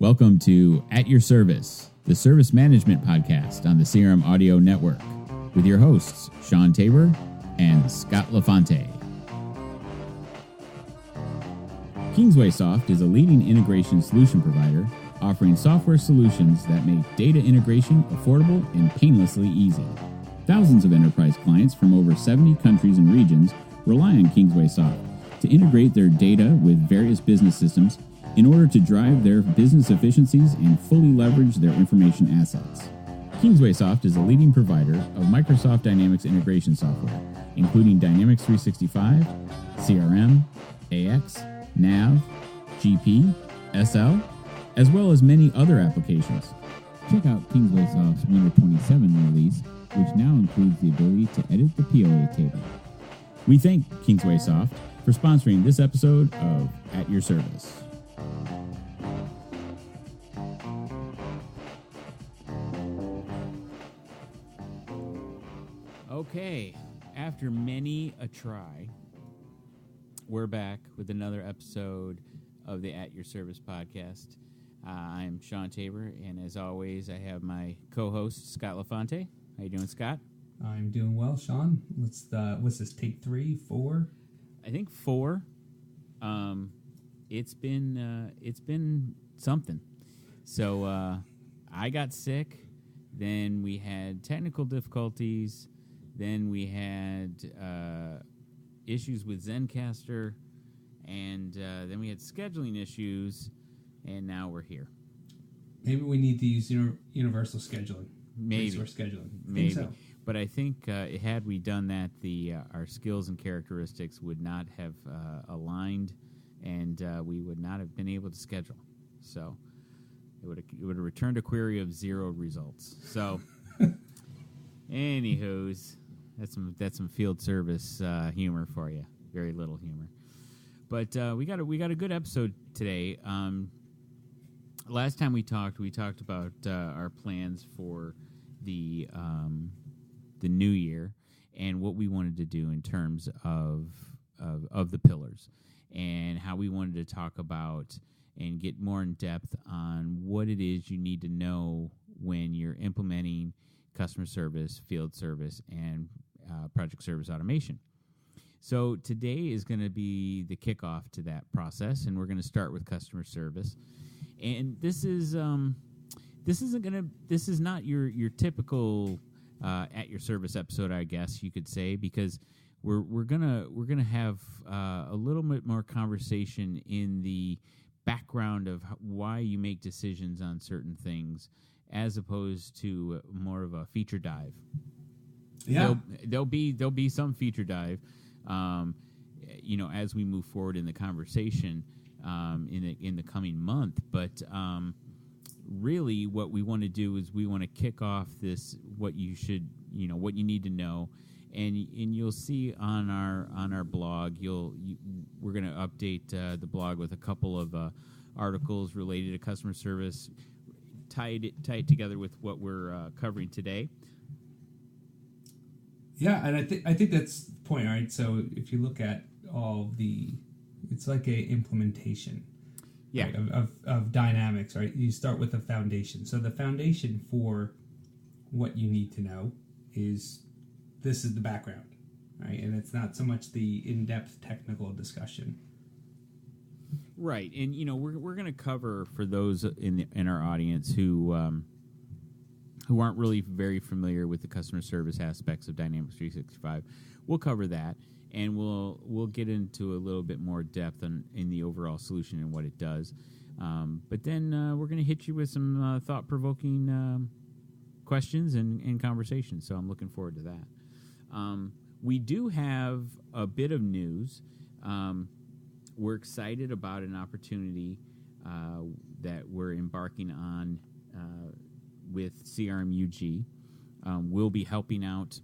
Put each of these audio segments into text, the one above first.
Welcome to At Your Service, the service management podcast on the CRM Audio Network, with your hosts, Shawn Tabor and Scott LaFonte. KingswaySoft is a leading integration solution provider offering software solutions that make data integration affordable and painlessly easy. Thousands of enterprise clients from over 70 countries and regions rely on KingswaySoft to integrate their data with various business systems in order to drive their business efficiencies and fully leverage their information assets. KingswaySoft is a leading provider of Microsoft Dynamics integration software, including Dynamics 365, CRM, AX, NAV, GP, SL, as well as many other applications. Check out KingswaySoft's Winter 27 release, which now includes the ability to edit the POA table. We thank KingswaySoft for sponsoring this episode of At Your Service. Okay, after many a try, we're back with another episode of the At Your Service podcast. I'm Shawn Tabor, and as always, I have my co-host, Scott LaFonte. How you doing, Scott? I'm doing well, Shawn. What's this, take 3, 4? I think 4. It's been something. So I got sick. Then we had technical difficulties. Then we had issues with Zencastr, and then we had scheduling issues, and now we're here. Maybe we need to use universal scheduling. Maybe. Resource scheduling. Maybe. So. But I think had we done that, our skills and characteristics would not have aligned, and we would not have been able to schedule. So it would have returned a query of 0 results. So, anywho's. That's some field service humor for you. Very little humor, but we got a good episode today. Last time we talked about our plans for the new year and what we wanted to do in terms of the pillars and how we wanted to talk about and get more in depth on what it is you need to know when you're implementing customer service, field service, and project service automation. So today is going to be the kickoff to that process, and we're going to start with customer service. And this is not your typical at your service episode, I guess you could say, because we're gonna have a little bit more conversation in the background of why you make decisions on certain things, as opposed to more of a feature dive. Yeah, there'll be some feature dive, as we move forward in the conversation in the coming month. But really, what we want to do is we want to kick off this what you need to know, and you'll see on our blog. We're going to update the blog with a couple of articles related to customer service, tied together with what we're covering today. Yeah, and I think that's the point, right? So if you look at it's like a implementation, yeah, right, of Dynamics, right? You start with a foundation. So the foundation for what you need to know is this is the background, right? And it's not so much the in-depth technical discussion. Right, and we're going to cover for those in our audience who aren't really very familiar with the customer service aspects of Dynamics 365. We'll cover that, and we'll get into a little bit more depth in the overall solution and what it does. But then we're going to hit you with some thought-provoking questions and conversations, so I'm looking forward to that. We do have a bit of news. We're excited about an opportunity that we're embarking on with CRMUG. We'll be helping out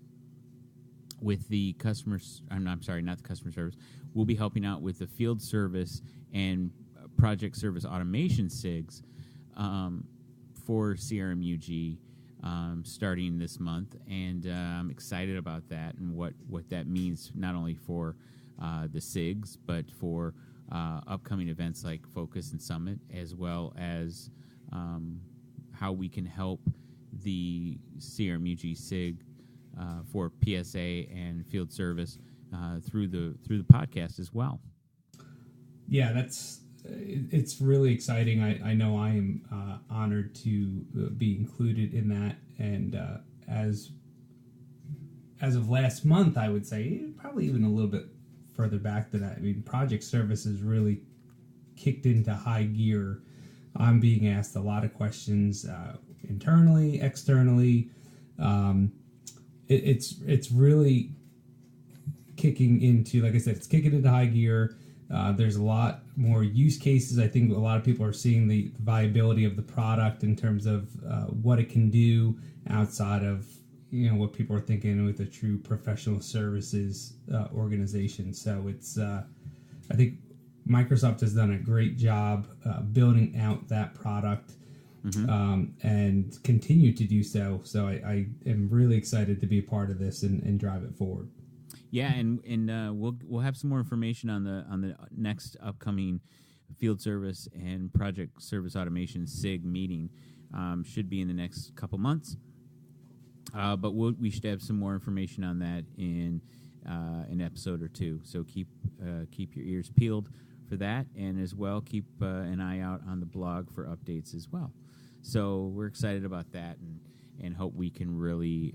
with the customers. I'm sorry, not the customer service. We'll be helping out with the field service and project service automation SIGs for CRMUG starting this month, and I'm excited about that and what that means not only for the SIGs but for upcoming events like Focus and Summit, as well as how we can help the CRMUG SIG for PSA and field service through the podcast as well. Yeah, it's really exciting. I know I am honored to be included in that, and as of last month, I would say probably even a little bit further back than that. I mean, project services really kicked into high gear. I'm being asked a lot of questions internally, externally. It's really kicking into, like I said, it's kicking into high gear. There's a lot more use cases. I think a lot of people are seeing the viability of the product in terms of what it can do outside of what people are thinking with a true professional services organization. So it's I think Microsoft has done a great job building out that product and continue to do so. So I am really excited to be a part of this and drive it forward. Yeah, and we'll have some more information on the next upcoming field service and project service automation SIG meeting. Should be in the next couple months, but we should have some more information on that in an episode or two. So keep your ears peeled for that, and as well keep an eye out on the blog for updates as well. So we're excited about that, and hope we can really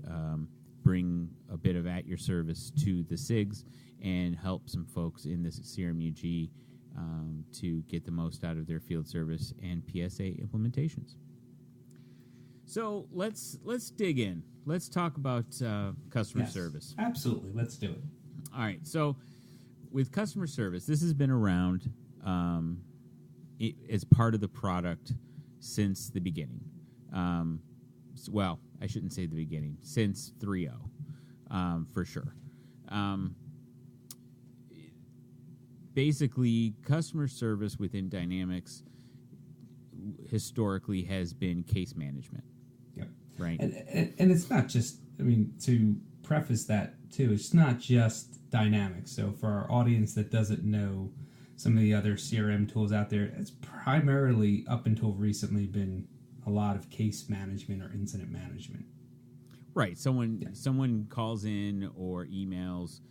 bring a bit of at your service to the SIGs and help some folks in this CRMUG to get the most out of their field service and PSA implementations. So let's dig in. Let's talk about customer service. Absolutely, let's do it. All right. So with customer service, this has been around as part of the product since the beginning. Well, I shouldn't say the beginning, since 3.0, for sure. Basically, customer service within Dynamics historically has been case management. Yep. Right. And it's not just, to preface that too, it's not just Dynamics. So for our audience that doesn't know some of the other CRM tools out there, it's primarily, up until recently, been a lot of case management or incident management. Right. Someone calls in or emails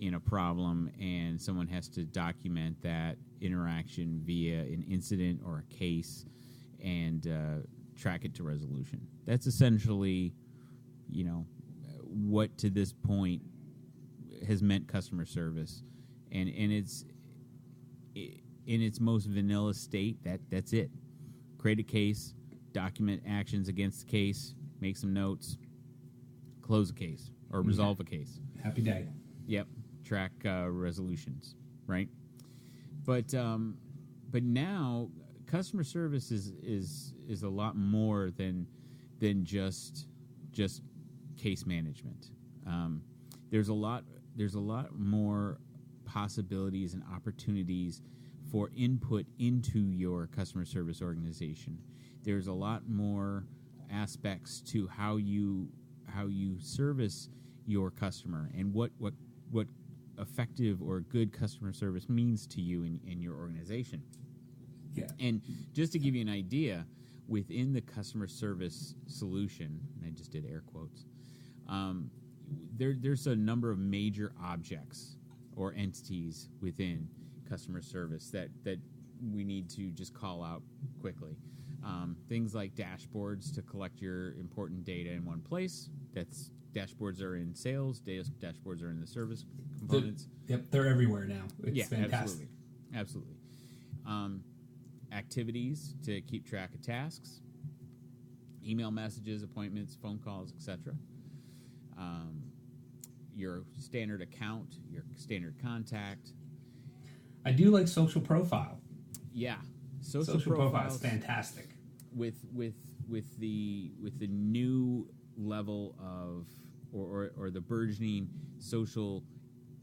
in a problem, and someone has to document that interaction via an incident or a case and track it to resolution. That's essentially, what to this point has meant customer service, and it's in its most vanilla state. That's it. Create a case, document actions against the case, make some notes, close a case or resolve a case. Happy day. Yep. Track resolutions, right? But now customer service is a lot more than just case management. There's a lot more possibilities and opportunities for input into your customer service organization. There's a lot more aspects to how you service your customer and what effective or good customer service means to you in your organization. Yeah. And just to give you an idea, within the customer service solution, and I just did air quotes, there's a number of major objects or entities within customer service that we need to just call out quickly. Things like dashboards to collect your important data in one place. Dashboards are in sales. Dashboards are in the service components. They're everywhere now. It's fantastic. Absolutely. Activities to keep track of tasks, email messages, appointments, phone calls, etc. Your standard account, your standard contact. I do like social profile. Yeah, social profile is fantastic. With the new level of or the burgeoning social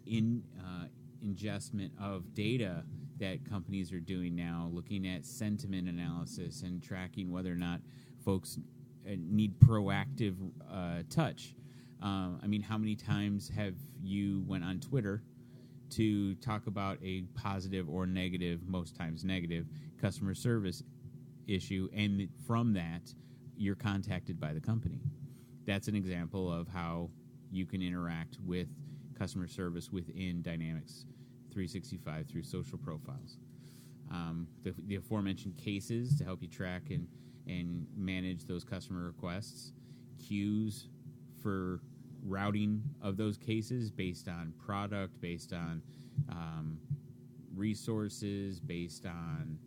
ingestment of data that companies are doing now, looking at sentiment analysis and tracking whether or not folks need proactive touch. How many times have you went on Twitter to talk about a positive or negative, most times negative, customer service issue, and from that, you're contacted by the company. That's an example of how you can interact with customer service within Dynamics 365 through social profiles. The aforementioned cases to help you track and manage those customer requests, queues for routing of those cases based on product, based on resources, based on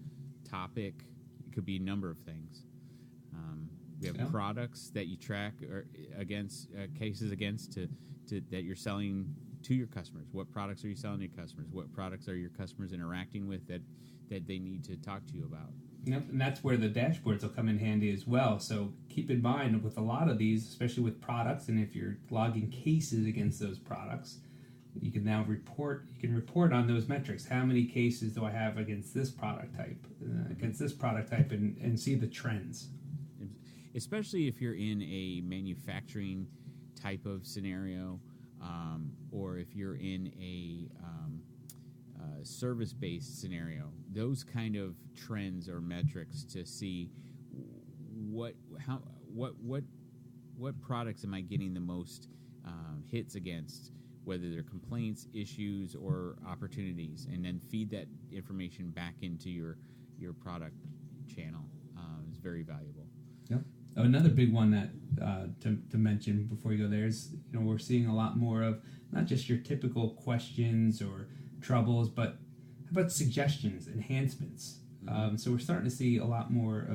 topic. It could be a number of things. We have products that you track against cases against to that you're selling to your customers. What products are you selling to your customers? What products are your customers interacting with that they need to talk to you about? Yep, and that's where the dashboards will come in handy as well. So keep in mind with a lot of these, especially with products, and if you're logging cases against those products, you can now report. You can report on those metrics. How many cases do I have against this product type, and see the trends. Especially if you're in a manufacturing type of scenario, or if you're in a service-based scenario, those kind of trends or metrics to see what products am I getting the most hits against, whether they're complaints, issues, or opportunities, and then feed that information back into your product channel is very valuable. Yep. Another big one that to mention before you go there is, we're seeing a lot more of not just your typical questions or troubles, but how about suggestions, enhancements? So we're starting to see a lot more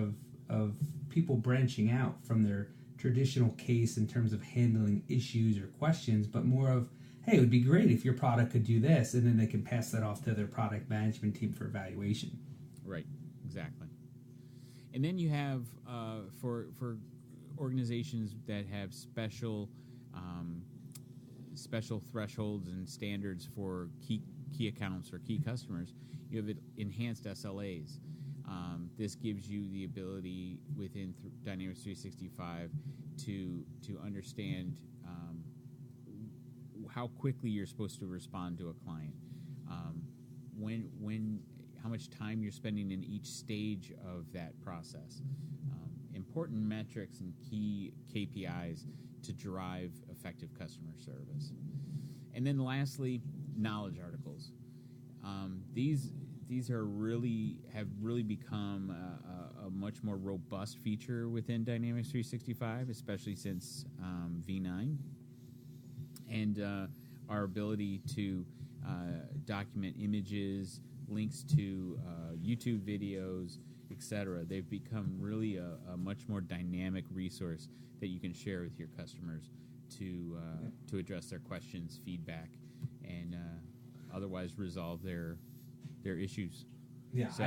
of people branching out from their traditional case in terms of handling issues or questions, but more of, hey, it would be great if your product could do this, and then they can pass that off to their product management team for evaluation. Right, exactly. And then you have for organizations that have special thresholds and standards for key accounts or key customers, you have enhanced SLAs. This gives you the ability within Dynamics 365 to understand how quickly you're supposed to respond to a client, how much time you're spending in each stage of that process. Important metrics and key KPIs to drive effective customer service. And then lastly, knowledge articles. These have really become a much more robust feature within Dynamics 365, especially since V9, and our ability to document images, links to YouTube videos, etc. They've become really a much more dynamic resource that you can share with your customers to address their questions, feedback, and otherwise resolve their issues. Yeah, so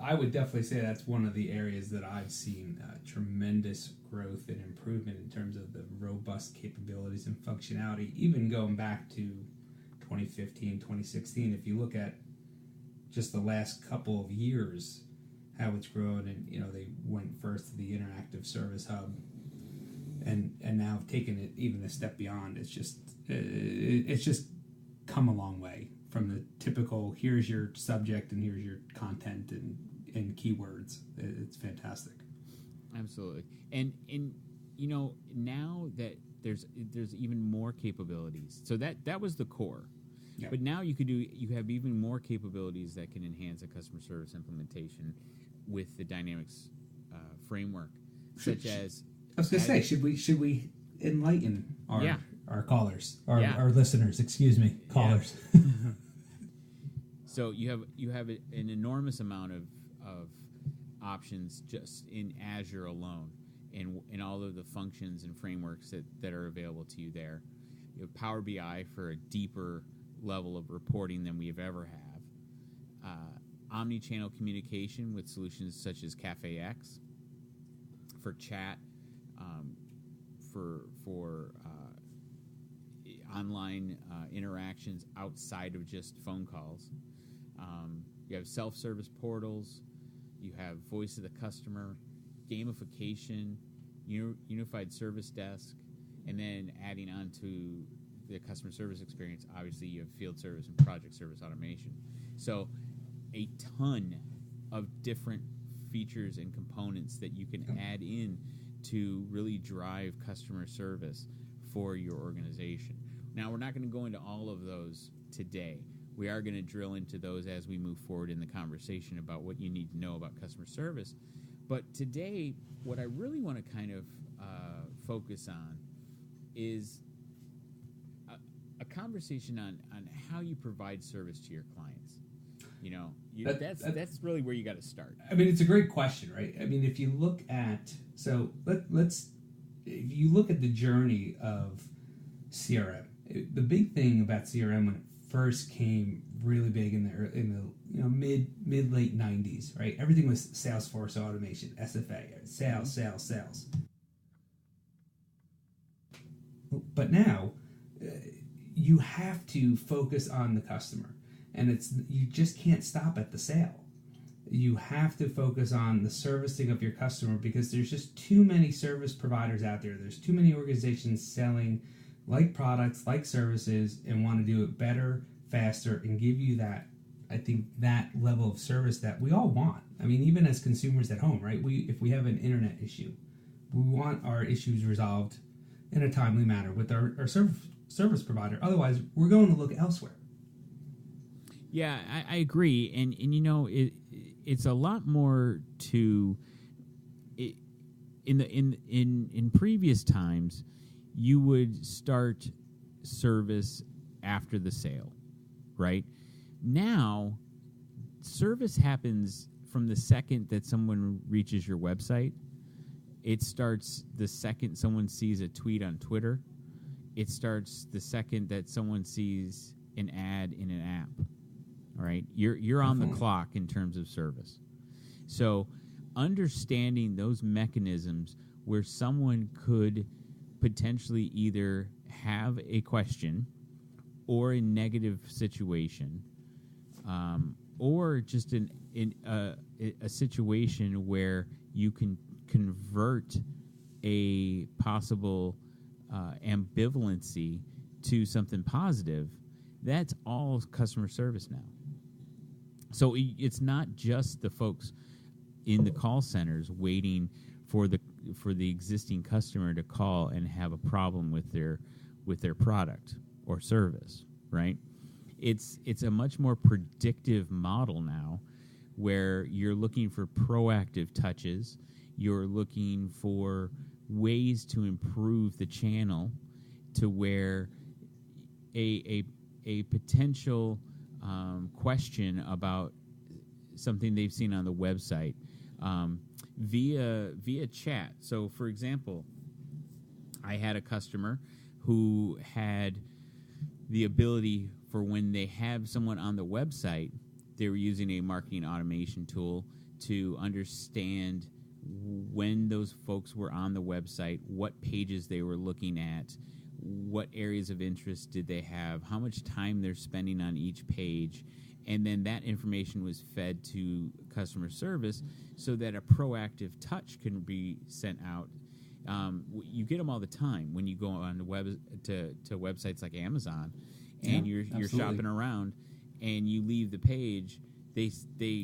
I would definitely say that's one of the areas that I've seen tremendous growth and improvement in terms of the robust capabilities and functionality, even going back to 2015, 2016. If you look at just the last couple of years, how it's grown, and they went first to the Interactive Service Hub, and now have taken it even a step beyond. It's just come a long way from the typical, here's your subject and here's your content and keywords. It's fantastic. Absolutely. And now that there's even more capabilities. So that was the core. Yep. But now you have even more capabilities that can enhance a customer service implementation with the Dynamics framework, such as. I was going to say, should we enlighten our callers, our listeners? Excuse me, callers. Yeah. So you have an enormous amount of options just in Azure alone, and all of the functions and frameworks that are available to you there. You have Power BI for a deeper level of reporting than we've ever have. Omni-channel communication with solutions such as CafeX for chat, for online interactions outside of just phone calls. You have self-service portals. You have voice of the customer, gamification, unified service desk, and then adding on to the customer service experience, obviously you have field service and project service automation. So a ton of different features and components that you can add in to really drive customer service for your organization. Now, we're not going to go into all of those today. We are going to drill into those as we move forward in the conversation about what you need to know about customer service. But today, what I really want to kind of focus on is a conversation on how you provide service to your clients. You know, that's really where you got to start. I mean, it's a great question, right? I mean, if you look at if you look at the journey of CRM, the big thing about CRM when it first came really big in the mid late 90s, right? Everything was Salesforce automation, SFA, sales. But now you have to focus on the customer, and you just can't stop at the sale. You have to focus on the servicing of your customer because there's just too many service providers out there. There's too many organizations selling like products, like services, and want to do it better, faster, and give you that, I think, that level of service that we all want. I mean, even as consumers at home, right? If we have an internet issue, we want our issues resolved in a timely manner with our service provider. Otherwise, we're going to look elsewhere. Yeah, I agree, and you know, it's a lot more to it. In previous times, you would start service after the sale, right? Now, service happens from the second that someone reaches your website. It starts the second someone sees a tweet on Twitter. It starts the second that someone sees an ad in an app. All right, you're on the clock in terms of service. So, understanding those mechanisms where someone could potentially either have a question or a negative situation, or just a situation where you can convert a possible ambivalency to something positive. That's all customer service now. So it's not just the folks in the call centers waiting for the existing customer to call and have a problem with their product or service, right? It's a much more predictive model now, where you're looking for proactive touches. You're looking for ways to improve the channel to where a potential question about something they've seen on the website via chat. So, for example, I had a customer who had the ability for when they have someone on the website, they were using a marketing automation tool to understand when those folks were on the website, what pages they were looking at, what areas of interest did they have, how much time they're spending on each page, and then that information was fed to customer service so that a proactive touch can be sent out. You get them all the time when you go on the web to websites like Amazon, and you're shopping around, and you leave the page. They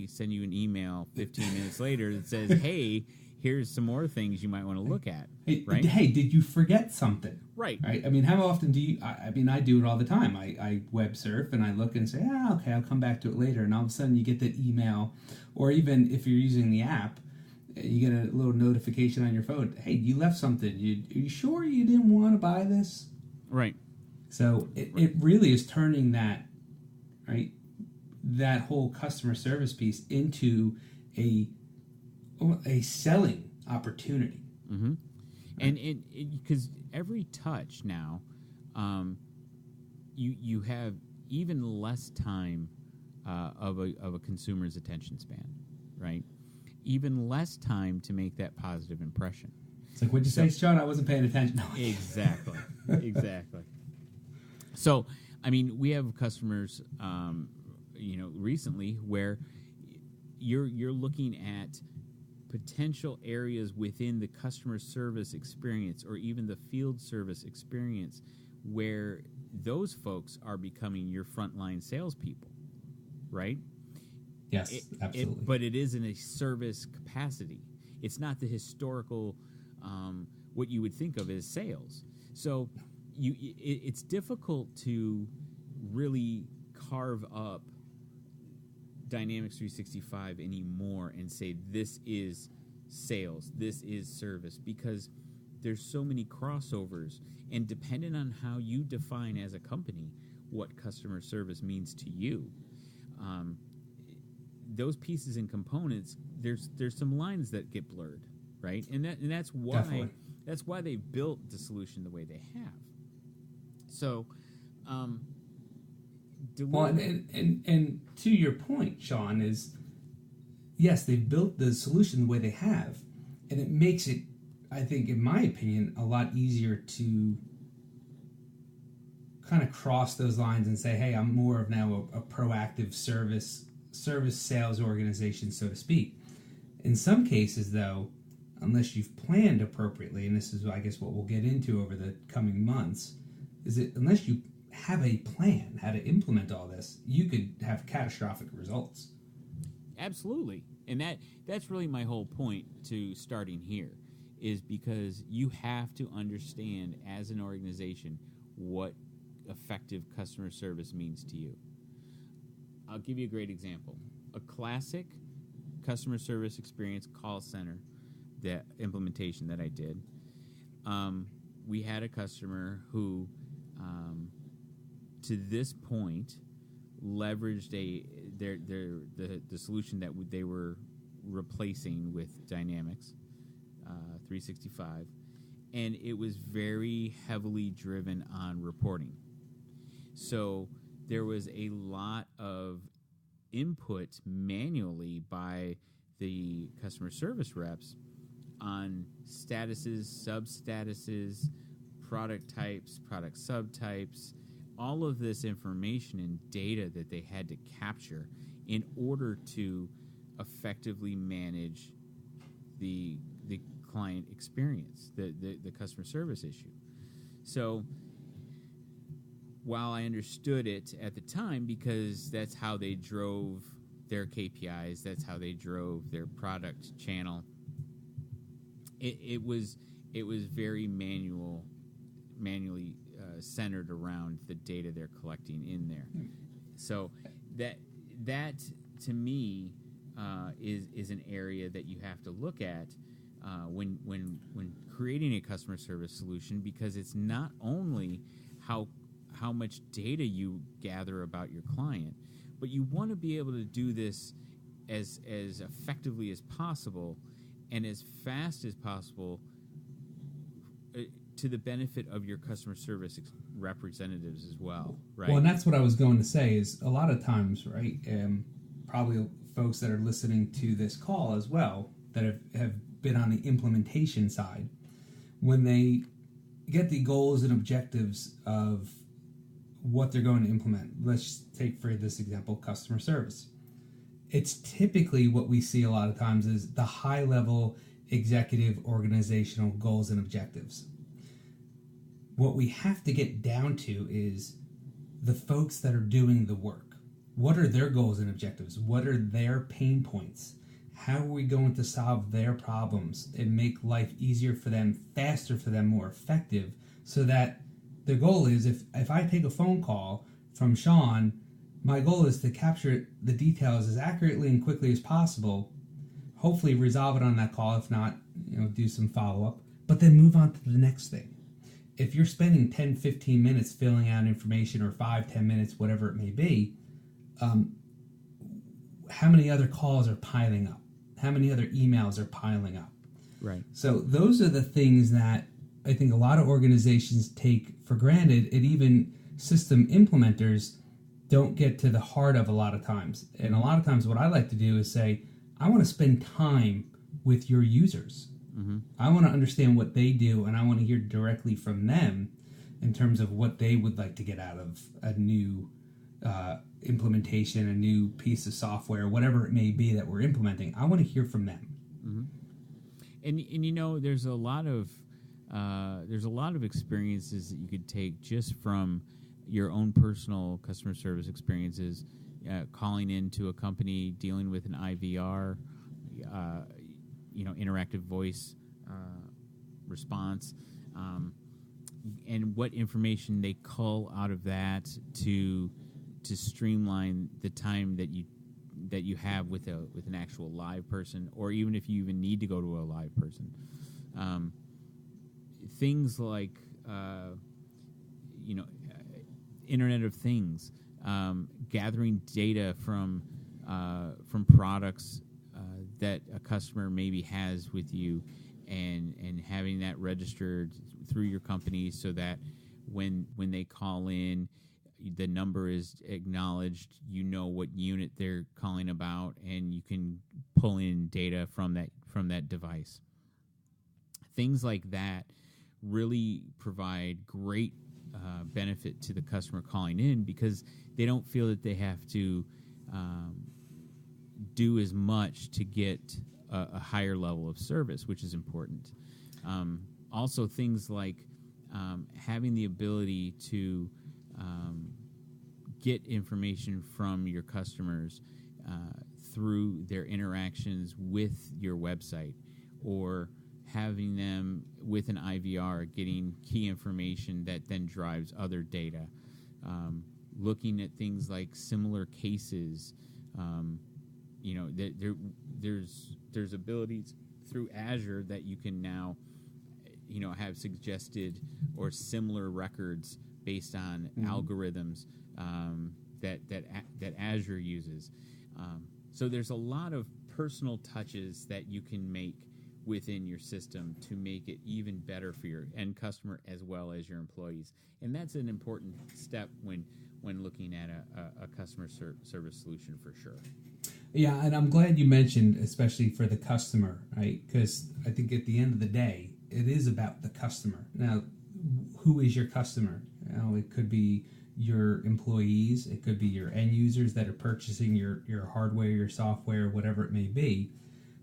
send you an email 15 minutes later that says, "Hey, here's some more things you might want to look at." Right? Hey, did you forget something? Right. I mean, how often do you? I mean, I do it all the time. I web surf and I look and say, okay, I'll come back to it later. And all of a sudden, you get that email, or even if you're using the app, you get a little notification on your phone. Hey, you left something. Are you sure you didn't want to buy this? Right. So it really is turning that whole customer service piece into a selling opportunity. Mm-hmm. And because every touch now, you have even less time of a consumer's attention span, right? Even less time to make that positive impression. It's like, what'd you say, Shawn? I wasn't paying attention. No. Exactly. Exactly. So, I mean, we have customers, recently where you're looking at potential areas within the customer service experience or even the field service experience where those folks are becoming your frontline salespeople, right? Yes, absolutely. But it is in a service capacity. It's not the historical, what you would think of as sales. So it's difficult to really carve up Dynamics 365 anymore and say this is sales, this is service, because there's so many crossovers, and depending on how you define as a company what customer service means to you, those pieces and components, there's some lines that get blurred, right? And that's why Definitely. that's why they built the solution the way they have. So, well, and to your point, Shawn, is yes, they've built the solution the way they have, and it makes it, I think, in my opinion, a lot easier to kind of cross those lines and say, hey, I'm more of now a proactive service sales organization, so to speak. In some cases, though, unless you've planned appropriately, and this is, I guess, what we'll get into over the coming months, is that unless you have a plan how to implement all this, you could have catastrophic results. Absolutely. And that's really my whole point to starting here, is because you have to understand as an organization what effective customer service means to you. I'll give you a great example. A classic customer service experience call center implementation that I did, we had a customer who, to this point, leveraged the solution that they were replacing with Dynamics 365, and it was very heavily driven on reporting. So there was a lot of input manually by the customer service reps on statuses, sub-statuses, product types, product subtypes, all of this information and data that they had to capture in order to effectively manage the client experience, the customer service issue. So while I understood it at the time, because that's how they drove their KPIs, that's how they drove their product channel, it was very manually centered around the data they're collecting in there. So that to me is an area that you have to look at when creating a customer service solution, because it's not only how much data you gather about your client, but you want to be able to do this as effectively as possible and as fast as possible to the benefit of your customer service representatives as well, right? Well, and that's what I was going to say, is a lot of times, right, probably folks that are listening to this call as well that have been on the implementation side, when they get the goals and objectives of what they're going to implement. Let's take, for this example, customer service. It's typically what we see a lot of times is the high-level executive organizational goals and objectives. What we have to get down to is the folks that are doing the work. What are their goals and objectives? What are their pain points? How are we going to solve their problems and make life easier for them, faster for them, more effective, so that the goal is, if I take a phone call from Shawn, my goal is to capture the details as accurately and quickly as possible, hopefully resolve it on that call, if not, do some follow-up, but then move on to the next thing. If you're spending 10, 15 minutes filling out information, or 5, 10 minutes, whatever it may be, how many other calls are piling up? How many other emails are piling up? Right. So those are the things that I think a lot of organizations take for granted, and even system implementers don't get to the heart of a lot of times. And a lot of times what I like to do is say, I want to spend time with your users. Mm-hmm. I want to understand what they do, and I want to hear directly from them in terms of what they would like to get out of a new implementation, a new piece of software, whatever it may be that we're implementing. I want to hear from them. Mm-hmm. And there's a lot of experiences that you could take just from your own personal customer service experiences calling into a company, dealing with an IVR, interactive voice response, and what information they cull out of that to streamline the time that you have with an actual live person, or even if you even need to go to a live person. Things like Internet of Things, gathering data from products that a customer maybe has with you, and having that registered through your company so that when they call in, the number is acknowledged, you know what unit they're calling about, and you can pull in data from that device. Things like that really provide great benefit to the customer calling in, because they don't feel that they have to do as much to get a higher level of service, which is important. Also, things like having the ability to get information from your customers through their interactions with your website, or having them with an IVR getting key information that then drives other data. Looking at things like similar cases, there's abilities through Azure that you can now have suggested or similar records based on algorithms that Azure uses. So there's a lot of personal touches that you can make within your system to make it even better for your end customer as well as your employees. And that's an important step when looking at a customer service solution, for sure. Yeah, and I'm glad you mentioned, especially for the customer, right? Because I think at the end of the day, it is about the customer. Now, who is your customer? It could be your employees, it could be your end users that are purchasing your hardware, your software, whatever it may be.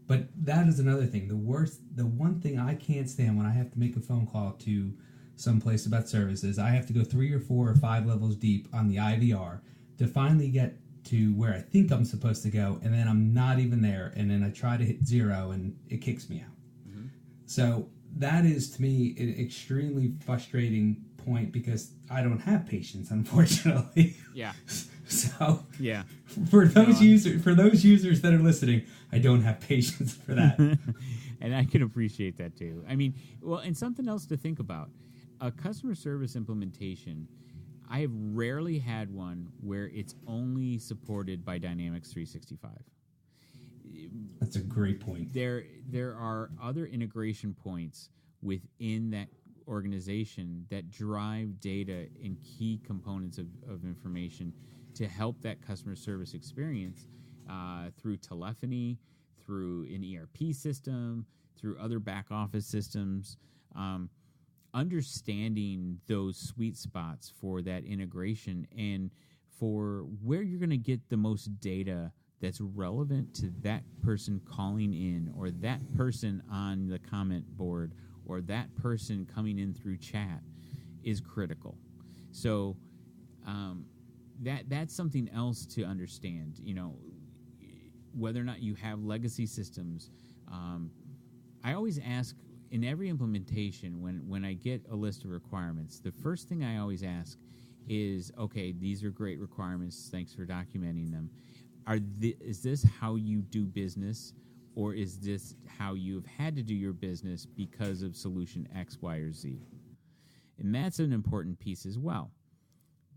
But that is another thing. The one thing I can't stand when I have to make a phone call to someplace about services, I have to go 3 or 4 or 5 levels deep on the IVR to finally get to where I think I'm supposed to go, and then I'm not even there, and then I try to hit 0 and it kicks me out. Mm-hmm. So that is, to me, an extremely frustrating point, because I don't have patience, unfortunately. Yeah. So yeah, for those users that are listening, I don't have patience for that. And I can appreciate that too. I mean, well, and something else to think about: a customer service implementation. I have rarely had one where it's only supported by Dynamics 365. That's a great point. There are other integration points within that organization that drive data and key components of information to help that customer service experience through telephony, through an ERP system, through other back office systems. Understanding those sweet spots for that integration and for where you're going to get the most data that's relevant to that person calling in, or that person on the comment board, or that person coming in through chat is critical. So that's something else to understand. Whether or not you have legacy systems. I always ask, in every implementation, when I get a list of requirements, the first thing I always ask is, okay, these are great requirements, thanks for documenting them. Is this how you do business, or is this how you've had to do your business because of solution X, Y, or Z? And that's an important piece as well.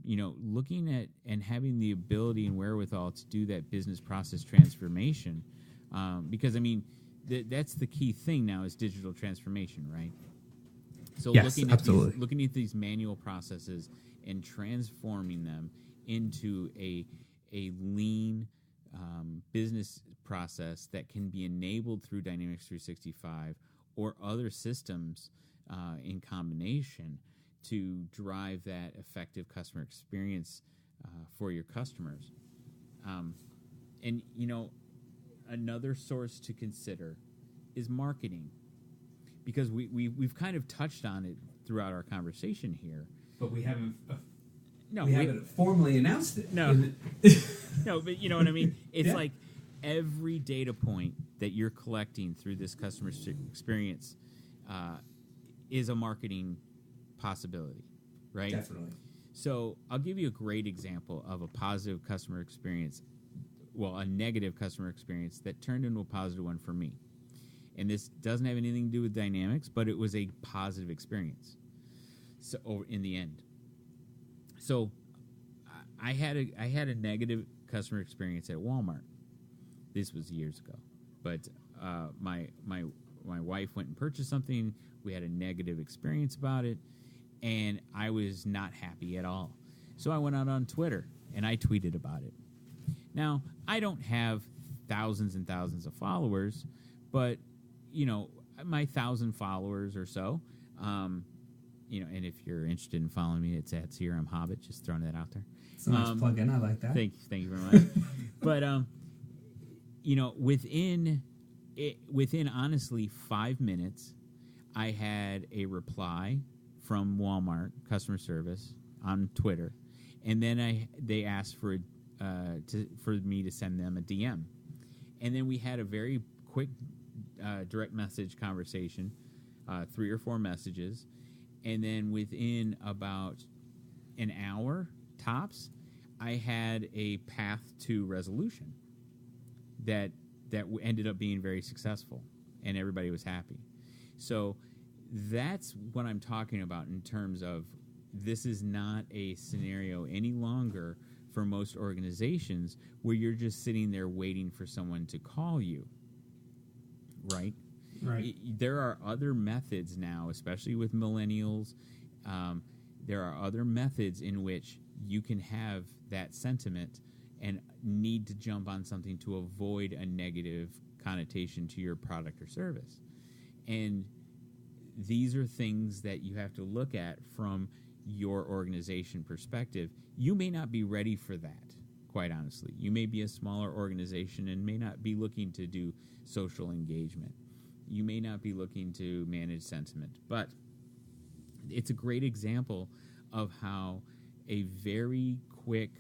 Looking at and having the ability and wherewithal to do that business process transformation, because, I mean, that's the key thing now, is digital transformation, right? So yes, looking at these manual processes and transforming them into a lean business process that can be enabled through Dynamics 365 or other systems in combination to drive that effective customer experience for your customers. And, another source to consider is marketing, because we've kind of touched on it throughout our conversation here, but we haven't formally announced it. No. No, but you know what I mean? It's Yeah. like every data point that you're collecting through this customer experience is a marketing possibility, right? Definitely. So I'll give you a great example of a positive customer experience, well, a negative customer experience that turned into a positive one for me. And this doesn't have anything to do with dynamics, but it was a positive experience. So in the end, so I had a negative customer experience at Walmart. This was years ago, but my wife went and purchased something. We had a negative experience about it, and I was not happy at all. So I went out on Twitter and I tweeted about it. Now, I don't have thousands and thousands of followers, but my 1,000 followers or so. And if you're interested in following me, it's at CRM Hobbit. Just throwing that out there. It's a nice plug-in. I like that. Thank you very much. But within honestly 5 minutes, I had a reply from Walmart customer service on Twitter, and then they asked for me to send them a DM, and then we had a very quick direct message conversation, 3 or 4 messages, and then within about an hour tops, I had a path to resolution that ended up being very successful, and everybody was happy. So that's what I'm talking about in terms of this is not a scenario any longer for most organizations where you're just sitting there waiting for someone to call you, right? Right. There are other methods now, especially with millennials. There are other methods in which you can have that sentiment and need to jump on something to avoid a negative connotation to your product or service. And these are things that you have to look at from your organization perspective. You may not be ready for that, quite honestly. You may be a smaller organization and may not be looking to do social engagement. You may not be looking to manage sentiment. But it's a great example of how a very quick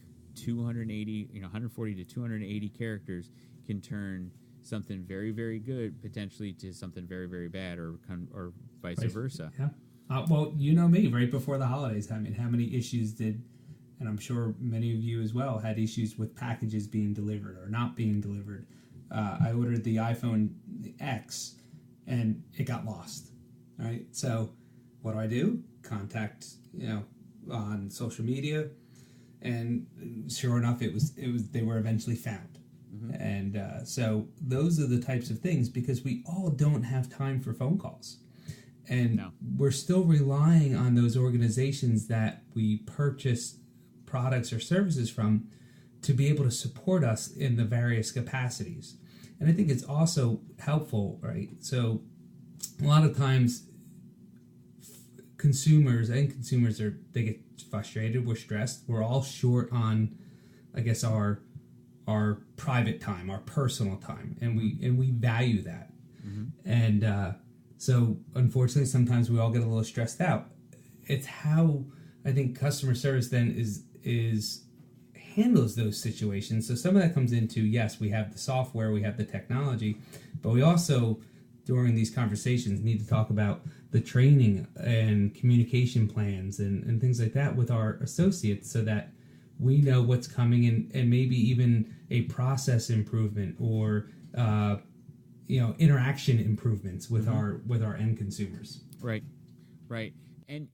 140 to 280 characters can turn something very, very good potentially to something very, very bad, or vice versa. Yeah. Well, you know me, right before the holidays, I mean, how many issues did, and I'm sure many of you as well, had issues with packages being delivered or not being delivered. I ordered the iPhone X, and it got lost, right? So what do? Contact, on social media, and sure enough, it was they were eventually found. Mm-hmm. And so those are the types of things, because we all don't have time for phone calls. And we're still relying on those organizations that we purchase products or services from to be able to support us in the various capacities. And I think it's also helpful, right? So a lot of times consumers they get frustrated, we're stressed, we're all short on, I guess, our private time, our personal time, and we value that. Mm-hmm. And so unfortunately sometimes we all get a little stressed out. It's how I think customer service then is handles those situations. So some of that comes into, yes, we have the software, we have the technology, but we also, during these conversations, need to talk about the training and communication plans and things like that with our associates, so that we know what's coming, and maybe even a process improvement or interaction improvements with mm-hmm. our end consumers. Right. And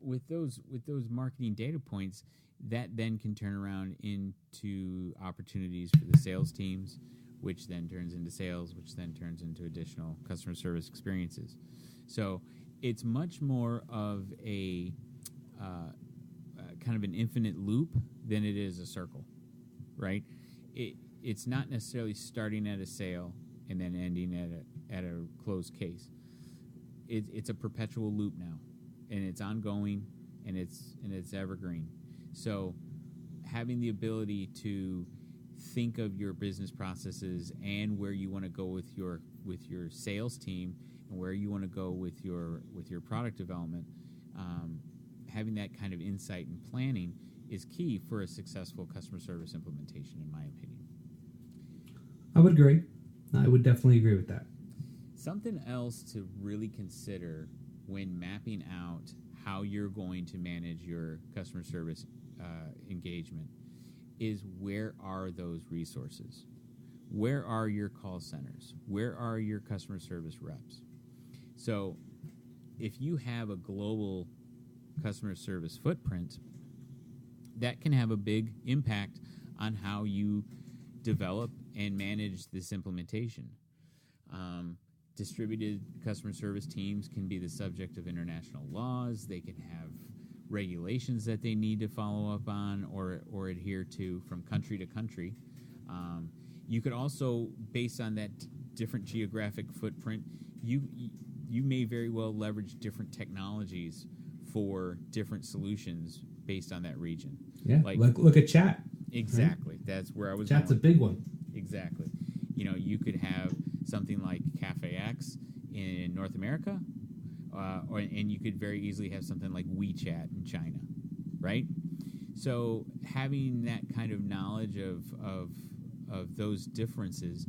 with those marketing data points, that then can turn around into opportunities for the sales teams, which then turns into sales, which then turns into additional customer service experiences. So it's much more of a kind of an infinite loop than it is a circle, right? It's not necessarily starting at a sale and then ending at a closed case. It's a perpetual loop now, and it's ongoing, and it's evergreen. So having the ability to think of your business processes and where you want to go with your sales team and where you want to go with your product development, having that kind of insight and planning is key for a successful customer service implementation, in my opinion. I would agree. I would definitely agree with that. Something else to really consider when mapping out how you're going to manage your customer service engagement is, where are those resources? Where are your call centers? Where are your customer service reps? So if you have a global customer service footprint, that can have a big impact on how you develop and manage this implementation. Distributed customer service teams can be the subject of international laws. They can have regulations that they need to follow up on or adhere to from country to country. You could also, based on that different geographic footprint, you may very well leverage different technologies for different solutions based on that region. Yeah, look at chat. Exactly. Right? That's where I was Chat's going. a big one. Exactly. You could have something like Cafe X in North America, and you could very easily have something like WeChat in China, right? So having that kind of knowledge of those differences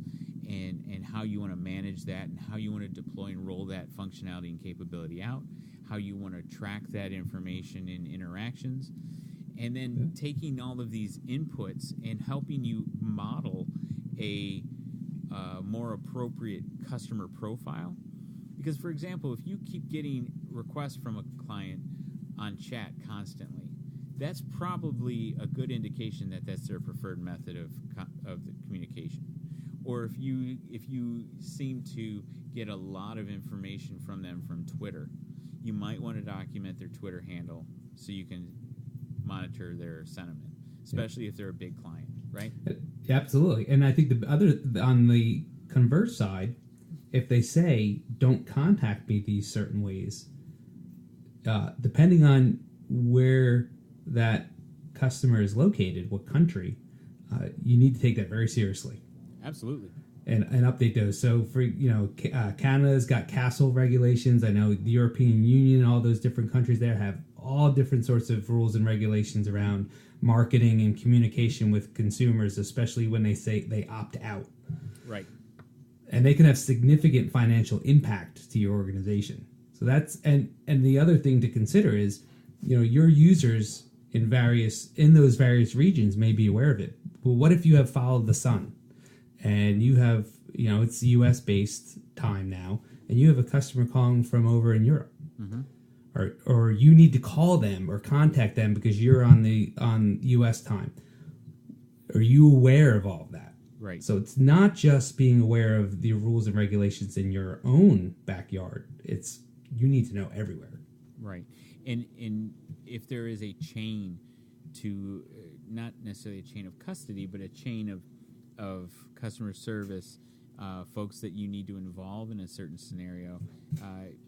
and how you want to manage that and how you want to deploy and roll that functionality and capability out, how you want to track that information in interactions, and then taking all of these inputs and helping you model a more appropriate customer profile. Because, for example, if you keep getting requests from a client on chat constantly, that's probably a good indication that that's their preferred method of the communication. Or if you seem to get a lot of information from them from Twitter, you might want to document their Twitter handle so you can monitor their sentiment, especially if they're a big client, right? Yeah, absolutely. And I think on the converse side, if they say, don't contact me these certain ways, depending on where that customer is located, what country, you need to take that very seriously. Absolutely. And update those. So for Canada's got castle regulations. I know the European Union, all those different countries there have all different sorts of rules and regulations around marketing and communication with consumers, especially when they say they opt out. Right. And they can have significant financial impact to your organization. So that's and the other thing to consider is, your users in those various regions may be aware of it. But what if you have followed the sun and you have, it's US based time now, and you have a customer calling from over in Europe, or you need to call them or contact them because you're on US time. Are you aware of all of that? Right. So it's not just being aware of the rules and regulations in your own backyard. It's you need to know everywhere. Right. And if there is a chain to, not necessarily a chain of custody, but a chain of customer service, folks that you need to involve in a certain scenario,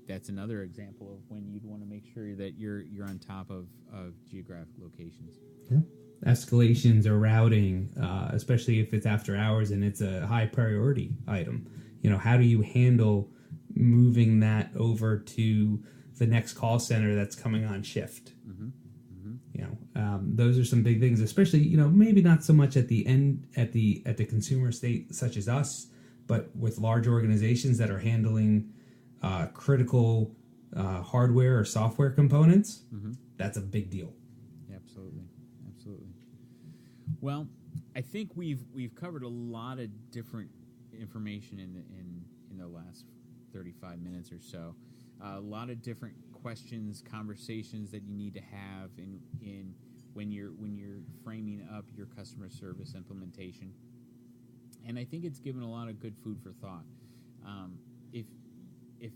that's another example of when you'd want to make sure that you're on top of geographic locations. Yeah. Escalations or routing, especially if it's after hours and it's a high priority item. How do you handle moving that over to the next call center that's coming on shift? Those are some big things, especially, maybe not so much at the end, at the consumer state such as us, but with large organizations that are handling critical hardware or software components. That's a big deal. Absolutely. Well, I think we've covered a lot of different information in the last 35 minutes or so. A lot of different questions, conversations that you need to have in when you're framing up your customer service implementation. And I think it's given a lot of good food for thought. If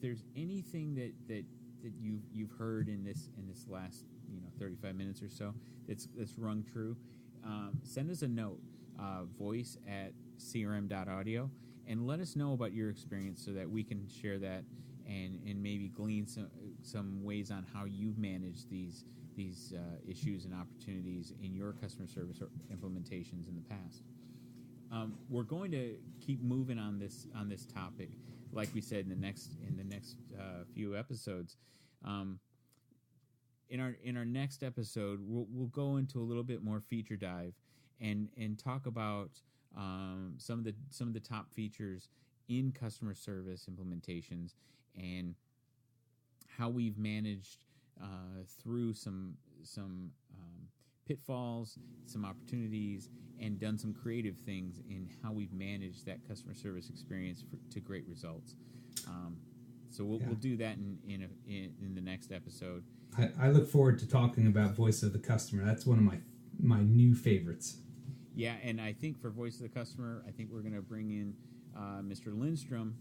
there's anything that you've heard in this last 35 minutes or so that's rung true, send us a note, voice@crm.audio, and let us know about your experience so that we can share that and maybe glean some ways on how you've managed these issues and opportunities in your customer service implementations in the past. We're going to keep moving on this topic, like we said in the next few episodes. in our next episode, we'll go into a little bit more feature dive and talk about some of the top features in customer service implementations and how we've managed through some pitfalls, some opportunities, and done some creative things in how we've managed that customer service experience to great results. So we'll do that in the next episode. I look forward to talking about voice of the customer. That's one of my new favorites. Yeah, and I think for voice of the customer, I think we're going to bring in Mr. Lindstrom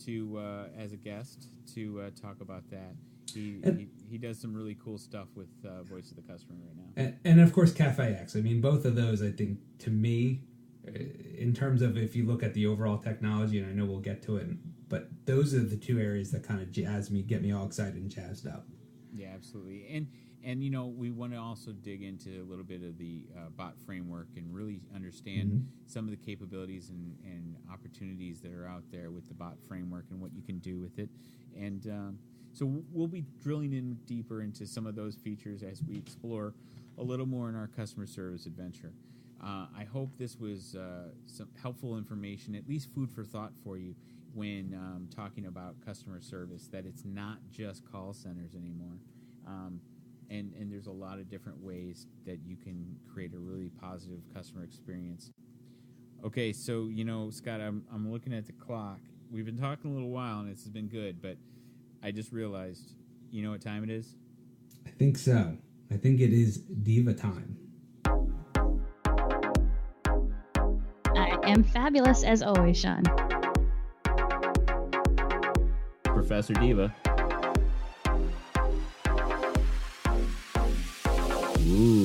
to as a guest to talk about that. He does some really cool stuff with voice of the customer right now. And of course, Cafe X. I mean, both of those, I think, to me, in terms of if you look at the overall technology, and I know we'll get to it, but those are the two areas that kind of get me all excited and jazzed up. Yeah, absolutely. And you know, we want to also dig into a little bit of the bot framework and really understand some of the capabilities and opportunities that are out there with the bot framework and what you can do with it. And so we'll be drilling in deeper into some of those features as we explore a little more in our customer service adventure. I hope this was some helpful information, at least food for thought for you when talking about customer service, that it's not just call centers anymore. And there's a lot of different ways that you can create a really positive customer experience. Okay, so, you know, Scott, I'm looking at the clock. We've been talking a little while, and this has been good, but I just realized, you know what time it is? I think so. I think it is DivaTime. I am fabulous as always, Shawn. Professor Diva. Ooh.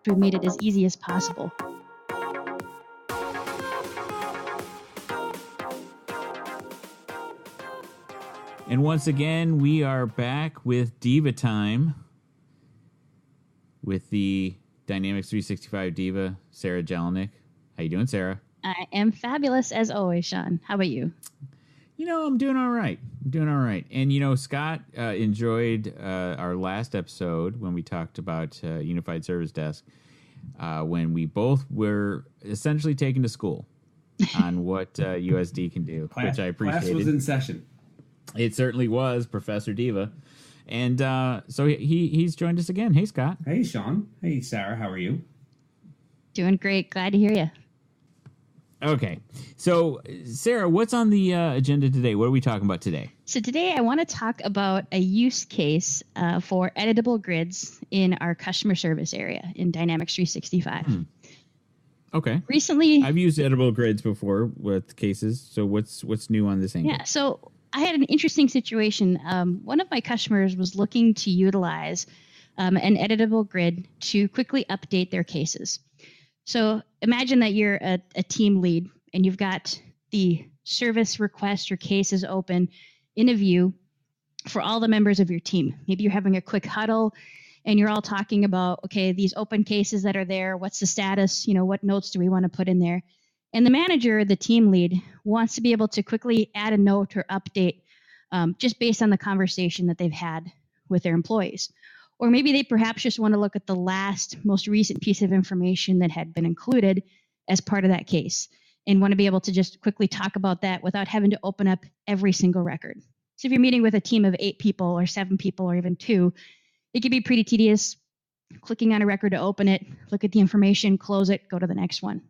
We made it as easy as possible. And once again, we are back with DivaTime with the Dynamics 365 Diva, Sarah Jelinek. How you doing, Sarah? I am fabulous as always, Shawn. How about you? You know, I'm doing all right. And, you know, Scott enjoyed our last episode when we talked about Unified Service Desk, when we both were essentially taken to school on what USD can do, which I appreciated. Class was in session. It certainly was, Professor Diva. And so he's joined us again. Hey, Scott. Hey, Shawn. Hey, Sarah. How are you? Doing great. Glad to hear you. Okay. So, Sarah, what's on the agenda today? What are we talking about today? So today I want to talk about a use case for editable grids in our customer service area in Dynamics 365. Okay. Recently, I've used editable grids before with cases. So what's new on this angle? Yeah. So I had an interesting situation. One of my customers was looking to utilize an editable grid to quickly update their cases. So imagine that you're a team lead and you've got the service request or cases open in a view for all the members of your team. Maybe you're having a quick huddle and you're all talking about, okay, these open cases that are there, what's the status, you know, what notes do we want to put in there? And the manager, the team lead, wants to be able to quickly add a note or update just based on the conversation that they've had with their employees. Or maybe they perhaps just want to look at the most recent piece of information that had been included as part of that case and want to be able to just quickly talk about that without having to open up every single record. So if you're meeting with a team of 8 people or 7 people or even 2, it can be pretty tedious clicking on a record to open it, look at the information, close it, go to the next one.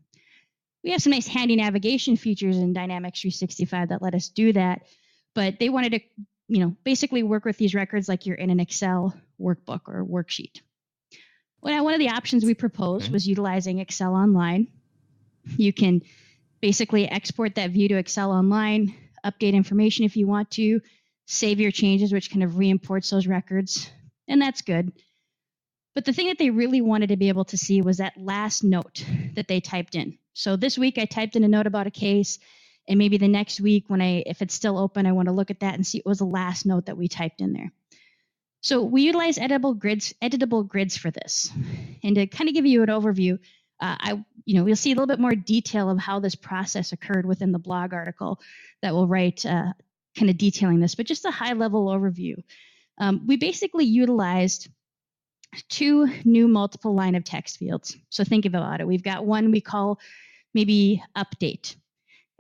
We have some nice handy navigation features in Dynamics 365 that let us do that, but they wanted to, you know, basically work with these records like you're in an Excel workbook or worksheet. Well, one of the options we proposed was utilizing Excel Online. You can basically export that view to Excel Online, update information if you want to, save your changes, which kind of re-imports those records, and that's good. But the thing that they really wanted to be able to see was that last note that they typed in. So this week I typed in a note about a case, and maybe the next week if it's still open, I want to look at that and see what was the last note that we typed in there. So we utilize editable grids for this. And to kind of give you an overview, we'll see a little bit more detail of how this process occurred within the blog article that we'll write kind of detailing this, but just a high level overview. We basically utilized 2 new multiple line of text fields. So think about it. We've got one we call maybe update,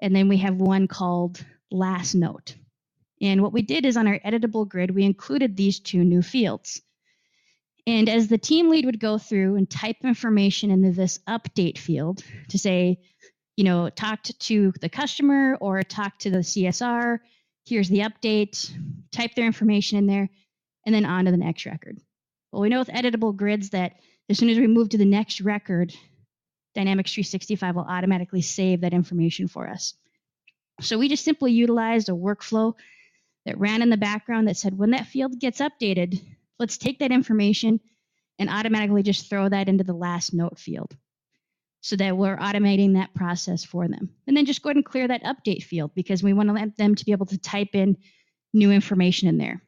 and then we have one called last note. And what we did is on our editable grid, we included these 2 new fields. And as the team lead would go through and type information into this update field to say, talked to the customer or talked to the CSR, here's the update, type their information in there, and then on to the next record. Well, we know with editable grids that as soon as we move to the next record, Dynamics 365 will automatically save that information for us. So we just simply utilized a workflow that ran in the background that said, when that field gets updated, let's take that information and automatically just throw that into the last note field so that we're automating that process for them. And then just go ahead and clear that update field because we want to let them to be able to type in new information in there.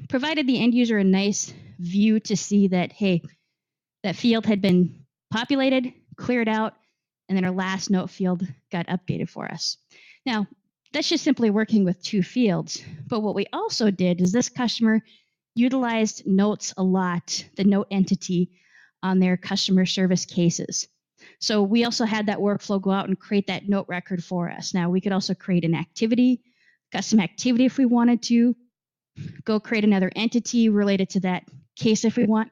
Provided the end user a nice view to see that, hey, that field had been populated, cleared out, and then our last note field got updated for us. Now, that's just simply working with 2 fields. But what we also did is this customer utilized notes a lot, the note entity on their customer service cases. So we also had that workflow go out and create that note record for us. Now, we could also create an activity, custom activity if we wanted to, go create another entity related to that case if we want.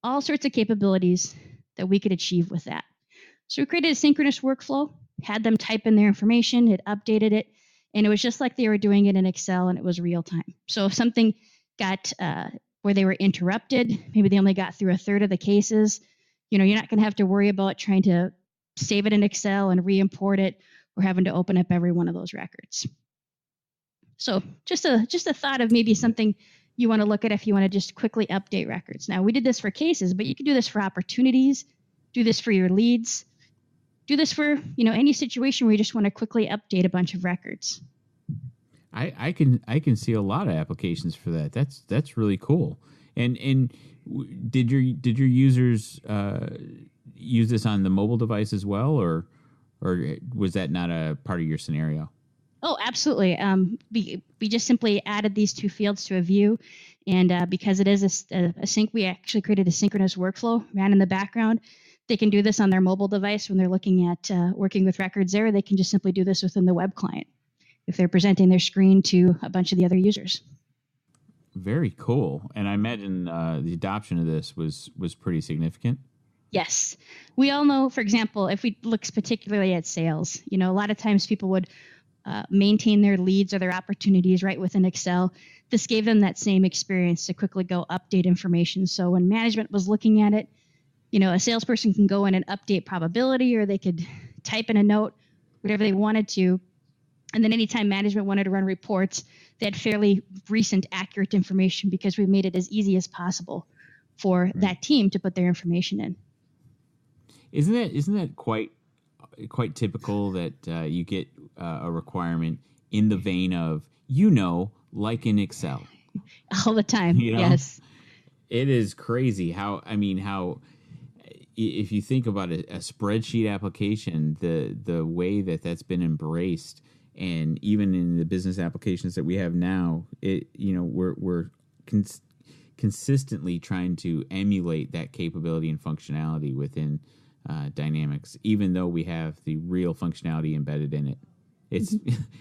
All sorts of capabilities that we could achieve with that. So we created a synchronous workflow, had them type in their information, it updated it, and it was just like they were doing it in Excel and it was real time. So if something got where they were interrupted, maybe they only got through a third of the cases, you're not going to have to worry about trying to save it in Excel and re-import it or having to open up every one of those records. So just a thought of maybe something you want to look at if you want to just quickly update records. Now, we did this for cases, but you can do this for opportunities, do this for your leads, do this for any situation where you just want to quickly update a bunch of records. I can see a lot of applications for that. That's really cool. And did your users use this on the mobile device as well, or was that not a part of your scenario? Oh, absolutely. We just simply added these 2 fields to a view, and because it is a sync, we actually created a synchronous workflow, ran in the background. They can do this on their mobile device when they're looking at working with records there. They can just simply do this within the web client if they're presenting their screen to a bunch of the other users. Very cool. And I imagine the adoption of this was pretty significant. Yes. We all know, for example, if we look particularly at sales, a lot of times people would maintain their leads or their opportunities right within Excel. This gave them that same experience to quickly go update information. So when management was looking at it, a salesperson can go in and update probability, or they could type in a note, whatever they wanted to. And then anytime management wanted to run reports, they had fairly recent, accurate information because we made it as easy as possible for that team to put their information in. Isn't that quite typical that you get a requirement in the vein of, like in Excel? All the time, yes. It is crazy how if you think about a spreadsheet application, the way that's been embraced, and even in the business applications that we have now, we're consistently trying to emulate that capability and functionality within Dynamics, even though we have the real functionality embedded in it.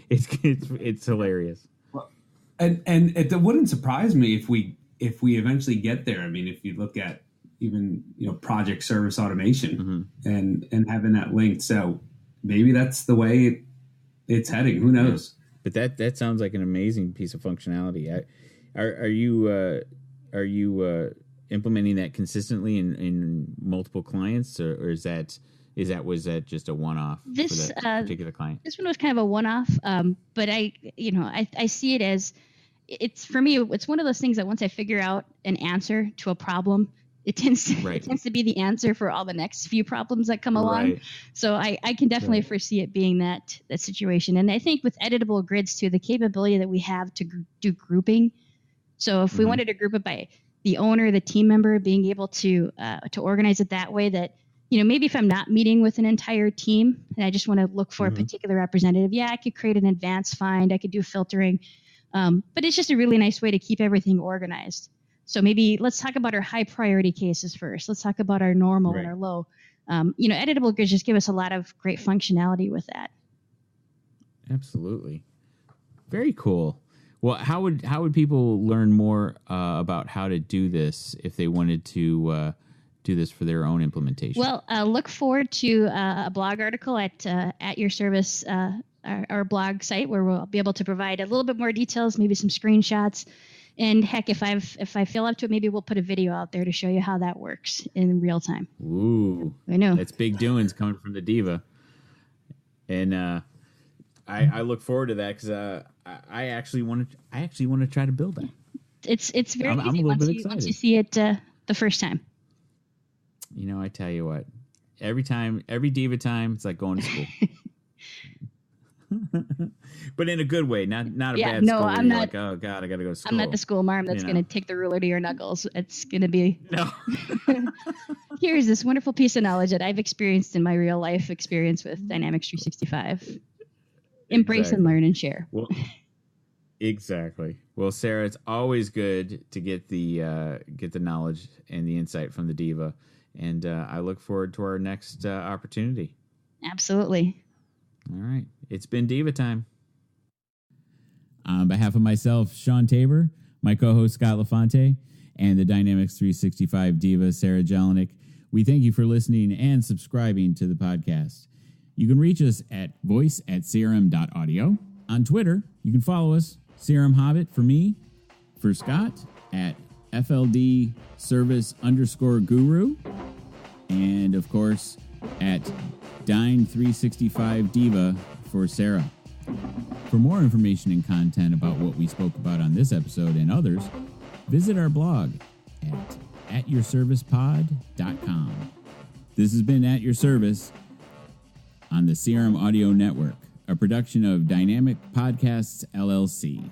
It's hilarious. Well, and it wouldn't surprise me if we eventually get there. I mean, if you look at even project service automation and having that linked, so maybe that's the way it's heading. Who knows? But that sounds like an amazing piece of functionality. Are you implementing that consistently in multiple clients, or was that just a one-off for that particular client? This one was kind of a one-off, but I see it as for me, it's one of those things that once I figure out an answer to a problem, it tends to be the answer for all the next few problems that come along. Right. So I can definitely foresee it being that situation. And I think with editable grids too, the capability that we have to do grouping. So if we wanted to group it by the owner, the team member, being able to organize it that way, that maybe if I'm not meeting with an entire team and I just want to look for a particular representative, I could create an advanced find. I could do filtering. But it's just a really nice way to keep everything organized. So maybe let's talk about our high priority cases first. Let's talk about our normal and our low. Editable Grids just give us a lot of great functionality with that. Absolutely. Very cool. Well, how would people learn more about how to do this if they wanted to do this for their own implementation? Well, look forward to a blog article at your service, our blog site, where we'll be able to provide a little bit more details, maybe some screenshots, and heck, if I feel up to it, maybe we'll put a video out there to show you how that works in real time. Ooh, I know that's big doings coming from the Diva, and I look forward to that because I actually want to try to build that. It's very easy I'm a little bit excited once you see it the first time. I tell you what, every DivaTime, it's like going to school. But in a good way, not a bad school. I'm not. Like, oh God, I got to go to school. I'm not the school marm that's going to take the ruler to your knuckles. It's going to be. No. Here's this wonderful piece of knowledge that I've experienced in my real life experience with Dynamics 365. Embrace and learn and share. Well, exactly. Well, Sarah, it's always good to get the knowledge and the insight from the Diva, and I look forward to our next opportunity. Absolutely. All right. It's been DivaTime. On behalf of myself, Shawn Tabor, my co-host Scott LaFonte, and the Dynamics 365 Diva, Sarah Jelinek, we thank you for listening and subscribing to the podcast. You can reach us at voice@crm.audio. On Twitter, you can follow us, CRM Hobbit for me, for Scott, at FLD Service _Guru, and of course, at Dyne365 Diva for Sarah. For more information and content about what we spoke about on this episode and others, visit our blog at atyourservicepod.com. This has been At Your Service on the CRM Audio Network, a production of Dynamic Podcasts, LLC.